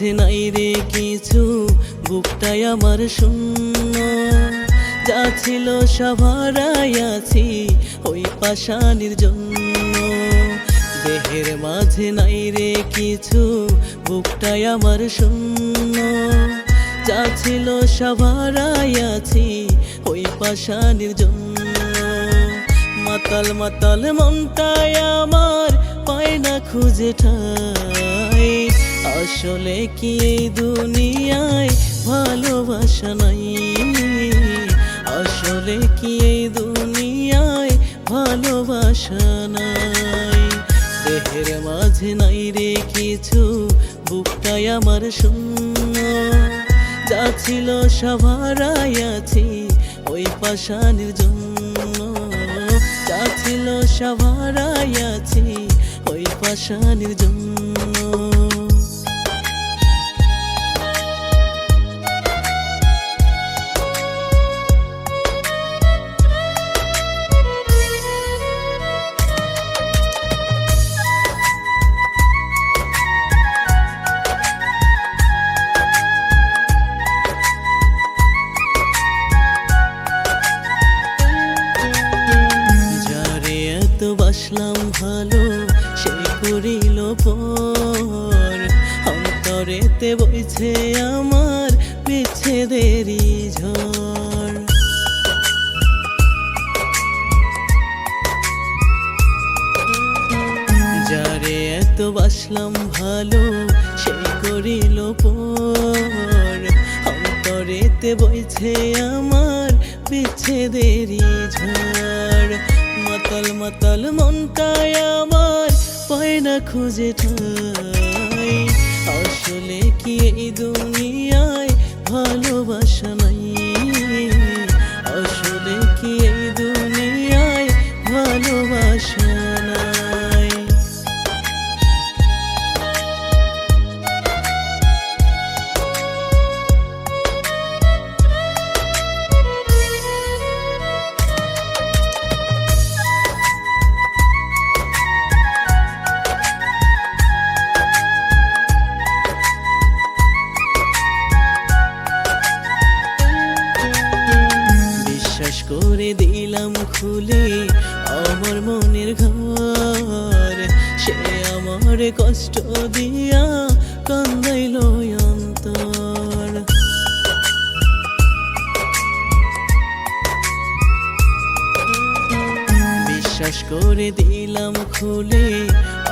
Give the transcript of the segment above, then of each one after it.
মাঝে নাই রে কিছু, বুকটাই আমার শূন্য। যা ছিল সবারাই আছি ওই পাষাণের জন্য। দেহের মাঝে নাই রে কিছু, বুকটাই আমার শূন্য। যা ছিল সবারাই আছি ওই পাষাণের জন্য। মাতাল মাতাল মনটাই আমার পায় না খুঁজে ঠাই। আসলে কি এই দুনিয়ায় ভালোবাসা নাই? আসলে কি এই দুনিয়ায় ভালোবাসা নাই? দেহের মাঝে নাই রে কিছু, বুকটাই আমার শূন্য। যা ছিল সবারাই আছি ওই পাষাণের জন্য। যা ছিল সবারাই আছি ওই পাষাণের জন্য। বাসলাম ভালো সে করিল পর, অন্তরেতে বইছে আমার বিচ্ছেদেরই ঝড়। যারে এত বাসলাম ভালো সে করিল পর, অন্তরেতে বইছে আমার বিচ্ছেদেরই ঝড়। মাতাল মাতাল মনটাই আমার পায় না খুঁজে ঠাই। আসলে কি এই দুনিয়ায় ভালোবাসা নাই? আসলে কি এই দুনিয়ায় ভালোবাসা নাই? করে দিলাম খুলে আমার মনের ঘর, সে আমার কষ্ট দিয়া কান্দাইল অন্তর। বিশ্বাস করে দিলাম খুলে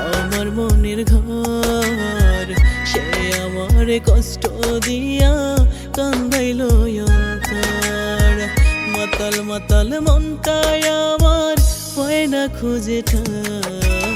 আমার মনের ঘর, সে আমার কষ্ট দিয়া কান্দাইল অন্তর। মাতাল মাতাল মনটাই আমার পায় না খুঁজে ঠাই।